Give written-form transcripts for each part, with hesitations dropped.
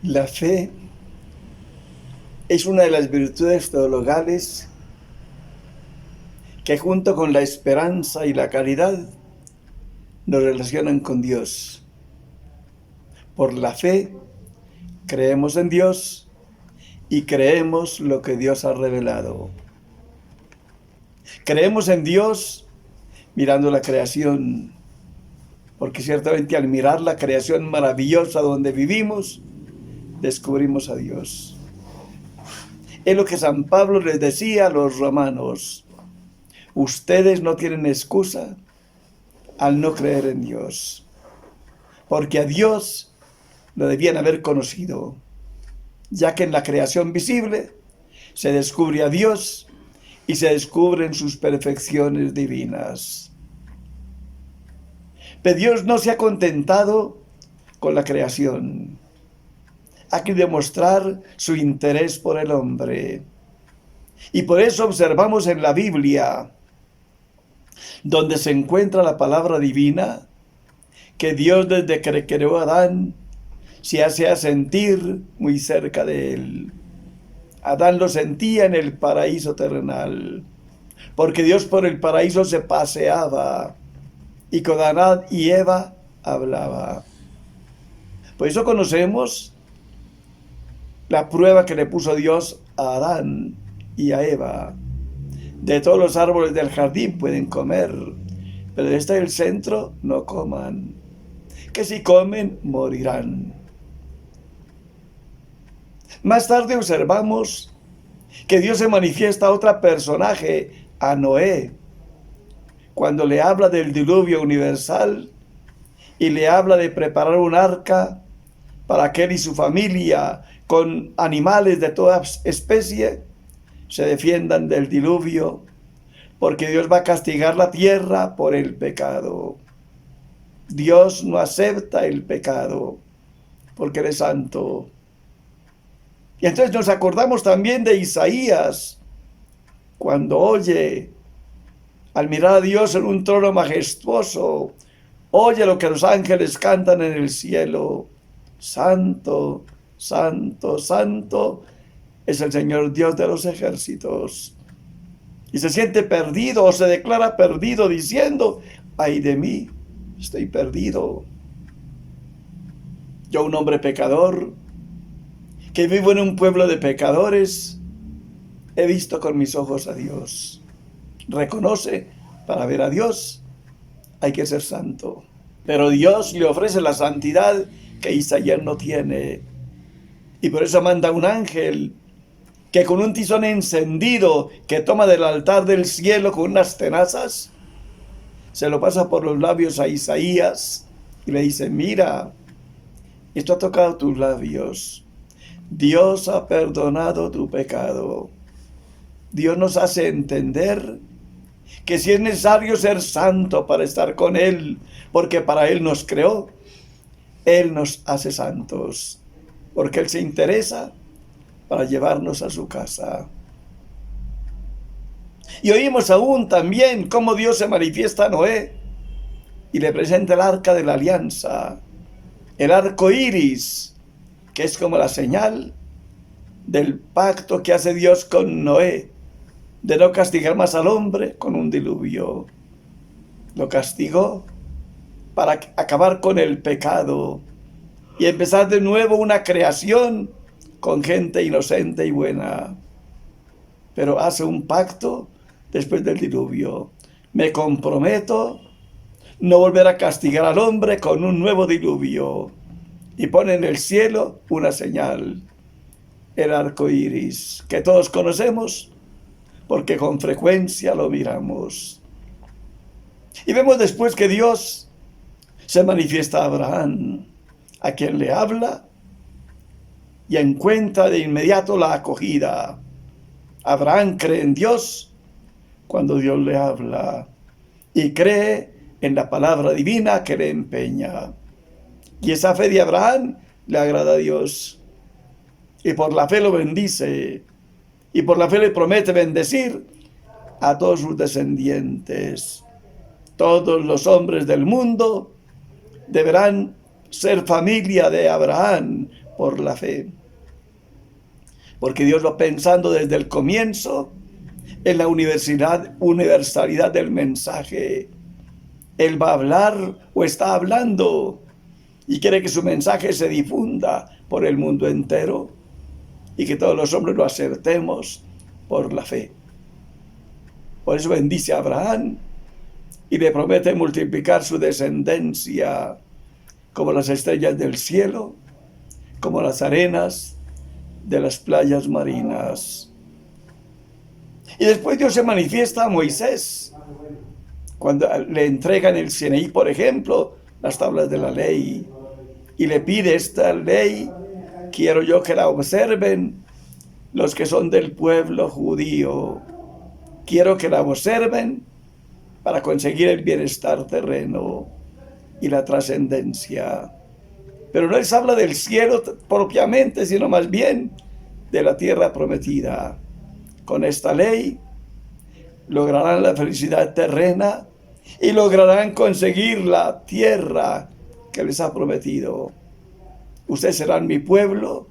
La fe es una de las virtudes teologales que junto con la esperanza y la caridad nos relacionan con Dios. Por la fe creemos en Dios y creemos lo que Dios ha revelado. Creemos en Dios mirando la creación, porque ciertamente al mirar la creación maravillosa donde vivimos, descubrimos a Dios. Es lo que San Pablo les decía a los romanos: ustedes no tienen excusa al no creer en Dios, porque a Dios lo debían haber conocido, ya que en la creación visible se descubre a Dios y se descubren sus perfecciones divinas. Pero Dios no se ha contentado con la creación. Ha querido demostrar su interés por el hombre. Y por eso observamos en la Biblia, donde se encuentra la palabra divina, que Dios desde que creó a Adán se hace sentir muy cerca de él. Adán lo sentía en el paraíso terrenal, porque Dios por el paraíso se paseaba y con Adán y Eva hablaba. Por eso conocemos la prueba que le puso Dios a Adán y a Eva. De todos los árboles del jardín pueden comer, pero de este del centro no coman, que si comen morirán. Más tarde observamos que Dios se manifiesta a otro personaje, a Noé, cuando le habla del diluvio universal y le habla de preparar un arca para que él y su familia, con animales de toda especie, se defiendan del diluvio, porque Dios va a castigar la tierra por el pecado. Dios no acepta el pecado, porque Él es santo. Y entonces nos acordamos también de Isaías, cuando oye, al mirar a Dios en un trono majestuoso, oye lo que los ángeles cantan en el cielo: santo, santo, santo es el Señor Dios de los ejércitos. Y se siente perdido o se declara perdido diciendo: ay de mí, estoy perdido. Yo, un hombre pecador, que vivo en un pueblo de pecadores, he visto con mis ojos a Dios. Reconoce, para ver a Dios hay que ser santo. Pero Dios le ofrece la santidad que Isaías no tiene. Y por eso manda un ángel que con un tizón encendido que toma del altar del cielo con unas tenazas, se lo pasa por los labios a Isaías y le dice: mira, esto ha tocado tus labios. Dios ha perdonado tu pecado. Dios nos hace entender que si es necesario ser santo para estar con Él, porque para Él nos creó, Él nos hace santos, porque Él se interesa para llevarnos a su casa. Y oímos aún también cómo Dios se manifiesta a Noé y le presenta el arca de la alianza, el arco iris, que es como la señal del pacto que hace Dios con Noé, de no castigar más al hombre con un diluvio. Lo castigó para acabar con el pecado y empezar de nuevo una creación con gente inocente y buena. Pero hace un pacto después del diluvio: me comprometo no volver a castigar al hombre con un nuevo diluvio. Y pone en el cielo una señal, el arco iris, que todos conocemos porque con frecuencia lo miramos. Y vemos después que Dios se manifiesta a Abraham, a quien le habla y encuentra de inmediato la acogida. Abraham cree en Dios cuando Dios le habla y cree en la palabra divina que le empeña. Y esa fe de Abraham le agrada a Dios. Y por la fe lo bendice. Y por la fe le promete bendecir a todos sus descendientes. Todos los hombres del mundo deberán ser familia de Abraham por la fe. Porque Dios va pensando desde el comienzo en la universalidad del mensaje. Él va a hablar o está hablando y quiere que su mensaje se difunda por el mundo entero y que todos los hombres lo aceptemos por la fe. Por eso bendice a Abraham y le promete multiplicar su descendencia como las estrellas del cielo, como las arenas de las playas marinas. Y después Dios se manifiesta a Moisés cuando le entregan el Sinaí, por ejemplo, las tablas de la ley, y le pide: esta ley quiero yo que la observen los que son del pueblo judío. Quiero que la observen para conseguir el bienestar terreno y la trascendencia. Pero no les habla del cielo propiamente, sino más bien de la tierra prometida. Con esta ley lograrán la felicidad terrena y lograrán conseguir la tierra que les ha prometido. Ustedes serán mi pueblo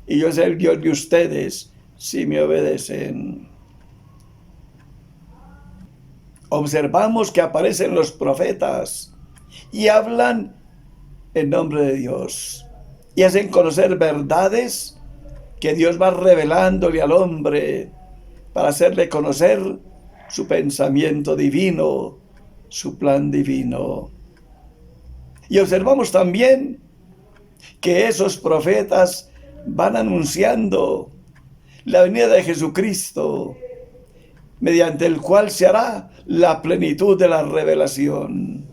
y yo seré el Dios de ustedes si me obedecen. Observamos que aparecen los profetas y hablan en nombre de Dios y hacen conocer verdades que Dios va revelándole al hombre para hacerle conocer su pensamiento divino, su plan divino. Y observamos también que esos profetas van anunciando la venida de Jesucristo, mediante el cual se hará la plenitud de la revelación.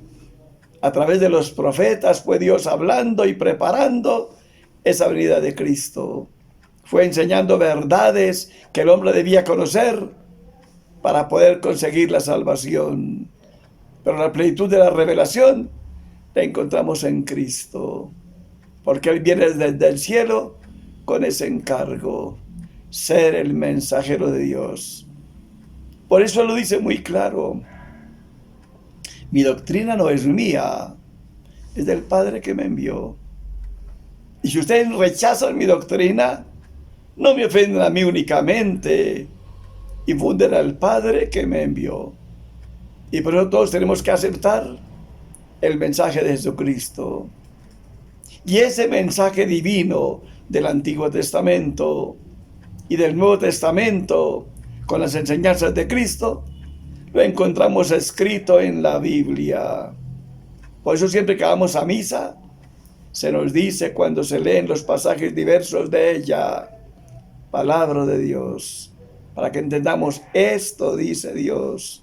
A través de los profetas fue Dios hablando y preparando esa venida de Cristo. Fue enseñando verdades que el hombre debía conocer para poder conseguir la salvación. Pero la plenitud de la revelación la encontramos en Cristo, porque Él viene desde el cielo con ese encargo: ser el mensajero de Dios. Por eso lo dice muy claro: mi doctrina no es mía, es del Padre que me envió. Y si ustedes rechazan mi doctrina, no me ofenden a mí únicamente, infunden al Padre que me envió. Y por eso todos tenemos que aceptar el mensaje de Jesucristo. Y ese mensaje divino del Antiguo Testamento y del Nuevo Testamento, con las enseñanzas de Cristo, lo encontramos escrito en la Biblia. Por eso siempre que vamos a misa, se nos dice cuando se leen los pasajes diversos de ella: palabra de Dios, para que entendamos: esto dice Dios,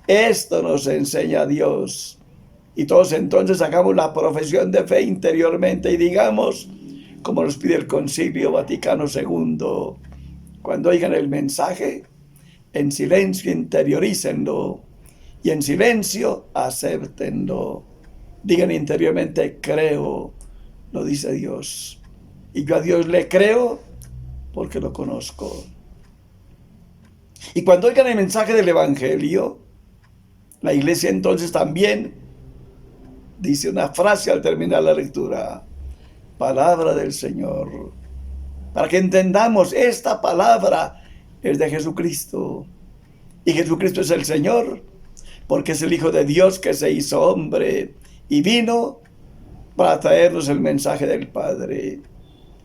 esto nos enseña Dios. Y todos entonces hagamos la profesión de fe interiormente y digamos, como nos pide el Concilio Vaticano II: cuando oigan el mensaje, en silencio interiorícenlo y en silencio acéptenlo. Digan interiormente: creo, lo dice Dios. Y yo a Dios le creo porque lo conozco. Y cuando oigan el mensaje del Evangelio, la iglesia entonces también dice una frase al terminar la lectura: palabra del Señor. Para que entendamos, esta palabra es de Jesucristo. Y Jesucristo es el Señor, porque es el Hijo de Dios que se hizo hombre y vino para traernos el mensaje del Padre.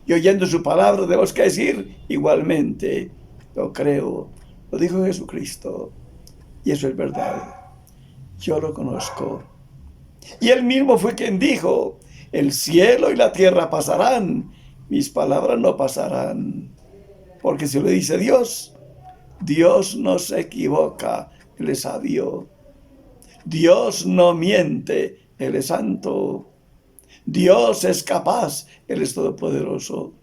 Y oyendo su palabra tenemos que decir igualmente: lo creo, lo dijo Jesucristo, y eso es verdad. Yo lo conozco. Y Él mismo fue quien dijo: el cielo y la tierra pasarán, mis palabras no pasarán. Porque si lo dice Dios, Dios no se equivoca, Él es sabio. Dios no miente, Él es santo. Dios es capaz, Él es todopoderoso.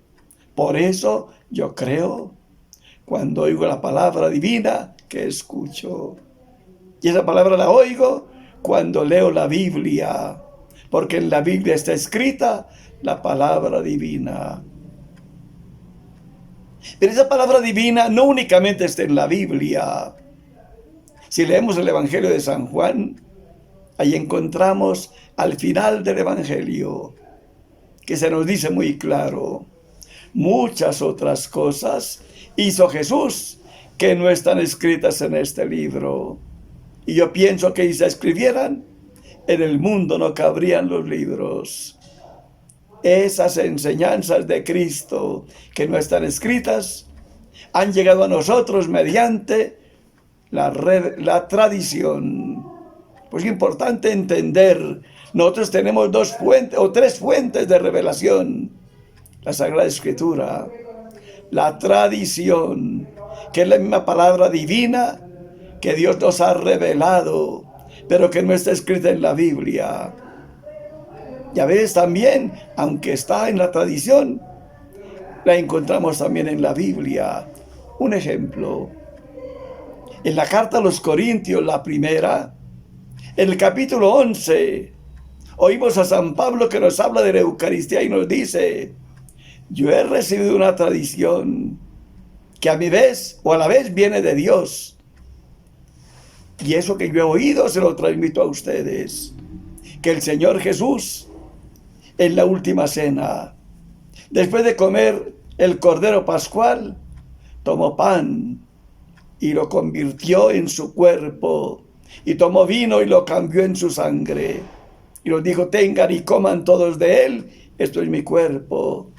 Por eso yo creo cuando oigo la palabra divina que escucho. Y esa palabra la oigo cuando leo la Biblia, porque en la Biblia está escrita la palabra divina. Pero esa palabra divina no únicamente está en la Biblia. Si leemos el Evangelio de San Juan, ahí encontramos al final del Evangelio que se nos dice muy claro. Muchas otras cosas hizo Jesús que no están escritas en este libro. Y yo pienso que si se escribieran, en el mundo no cabrían los libros. Esas enseñanzas de Cristo que no están escritas han llegado a nosotros mediante la tradición. Pues es importante entender, nosotros tenemos dos fuentes o tres fuentes de revelación: la Sagrada Escritura, la tradición, que es la misma palabra divina que Dios nos ha revelado, pero que no está escrita en la Biblia. Y a veces también, aunque está en la tradición, la encontramos también en la Biblia. Un ejemplo, en la carta a los Corintios, la primera, en el capítulo 11, oímos a San Pablo que nos habla de la Eucaristía y nos dice: yo he recibido una tradición que a mi vez o a la vez viene de Dios. Y eso que yo he oído se lo transmito a ustedes. Que el Señor Jesús, en la última cena, después de comer el Cordero Pascual, tomó pan y lo convirtió en su cuerpo. Y tomó vino y lo cambió en su sangre. Y nos dijo: tengan y coman todos de él, esto es mi cuerpo.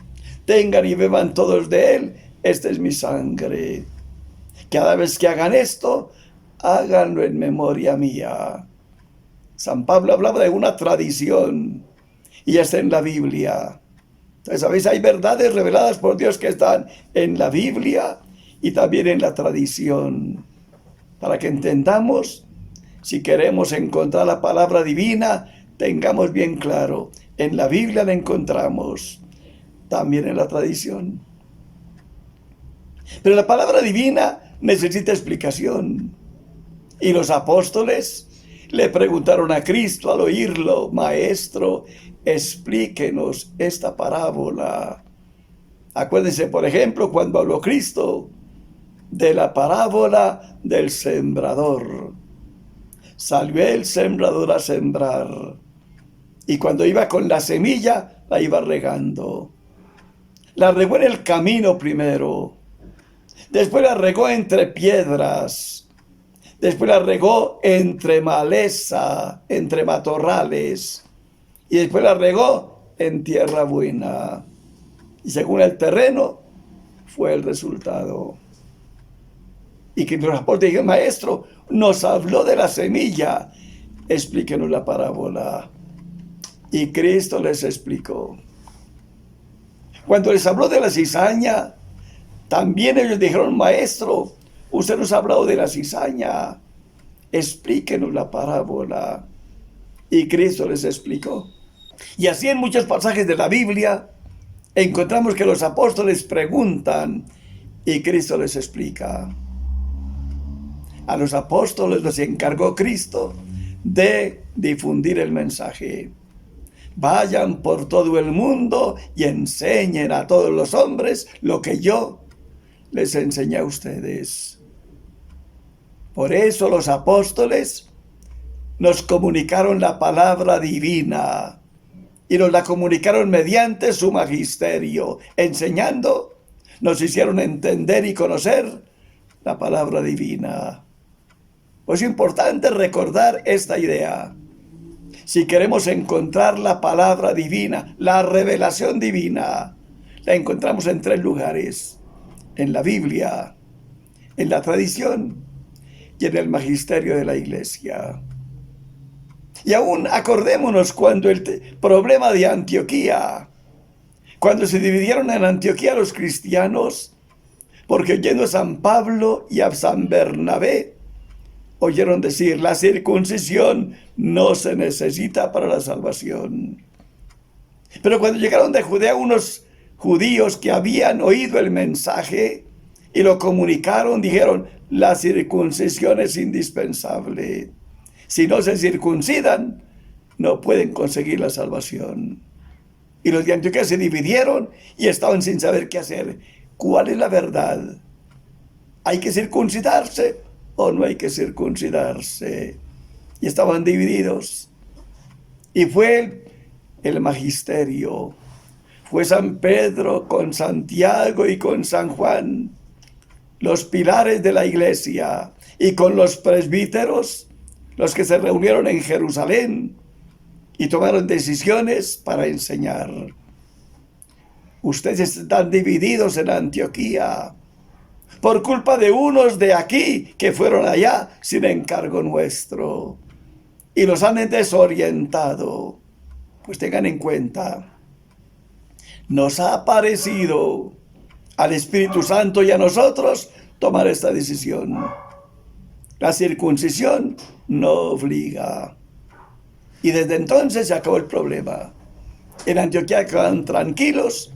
Tengan y beban todos de él, esta es mi sangre. Cada vez que hagan esto, háganlo en memoria mía. San Pablo hablaba de una tradición y ya está en la Biblia. Entonces, a veces hay verdades reveladas por Dios que están en la Biblia y también en la tradición. Para que entendamos, si queremos encontrar la palabra divina, tengamos bien claro, en la Biblia la encontramos, también en la tradición. Pero la palabra divina necesita explicación. Y los apóstoles le preguntaron a Cristo al oírlo: Maestro, explíquenos esta parábola. Acuérdense, por ejemplo, cuando habló Cristo de la parábola del sembrador. Salió el sembrador a sembrar, y cuando iba con la semilla, la iba regando. La regó en el camino primero, después la regó entre piedras, después la regó entre maleza, entre matorrales, y después la regó en tierra buena. Y según el terreno, fue el resultado. Y que los apóstoles dijeron: Maestro, nos habló de la semilla, explíquenos la parábola. Y Cristo les explicó. Cuando les habló de la cizaña, también ellos dijeron: Maestro, usted nos ha hablado de la cizaña, explíquenos la parábola. Y Cristo les explicó. Y así en muchos pasajes de la Biblia encontramos que los apóstoles preguntan y Cristo les explica. A los apóstoles les encargó Cristo de difundir el mensaje. Vayan por todo el mundo y enseñen a todos los hombres lo que yo les enseñé a ustedes. Por eso los apóstoles nos comunicaron la palabra divina y nos la comunicaron mediante su magisterio. Enseñando, nos hicieron entender y conocer la palabra divina. Pues es importante recordar esta idea. Si queremos encontrar la palabra divina, la revelación divina, la encontramos en tres lugares: en la Biblia, en la tradición y en el magisterio de la Iglesia. Y aún acordémonos cuando el problema de Antioquía, cuando se dividieron en Antioquía los cristianos, porque oyendo a San Pablo y a San Bernabé, oyeron decir: la circuncisión no se necesita para la salvación. Pero cuando llegaron de Judea unos judíos que habían oído el mensaje y lo comunicaron, dijeron: la circuncisión es indispensable. Si no se circuncidan, no pueden conseguir la salvación. Y los de Antioquía se dividieron y estaban sin saber qué hacer. ¿Cuál es la verdad? ¿Hay que circuncidarse o no hay que circuncidarse? Y estaban divididos. Y fue el magisterio, Fue San Pedro con Santiago y con San Juan, los pilares de la iglesia, y con los presbíteros, los que se reunieron en Jerusalén y tomaron decisiones para enseñar. Ustedes están divididos en Antioquía por culpa de unos de aquí que fueron allá sin encargo nuestro y los han desorientado. Pues tengan en cuenta, nos ha parecido al Espíritu Santo y a nosotros tomar esta decisión. La circuncisión no obliga. Y desde entonces se acabó el problema. En Antioquía quedaron tranquilos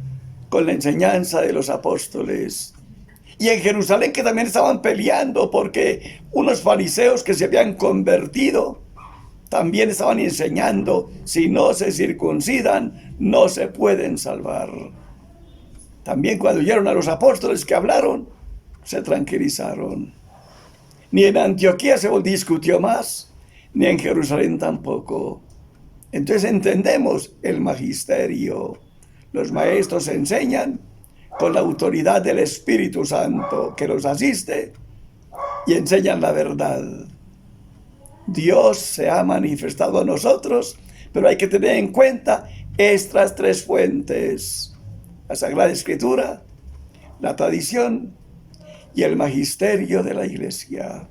con la enseñanza de los apóstoles. Y en Jerusalén, que también estaban peleando porque unos fariseos que se habían convertido también estaban enseñando: si no se circuncidan, no se pueden salvar. También cuando oyeron a los apóstoles que hablaron, se tranquilizaron. Ni en Antioquía se discutió más, ni en Jerusalén tampoco. Entonces entendemos el magisterio. Los maestros enseñan con la autoridad del Espíritu Santo que los asiste y enseñan la verdad. Dios se ha manifestado a nosotros, pero hay que tener en cuenta estas tres fuentes: la Sagrada Escritura, la tradición y el magisterio de la Iglesia.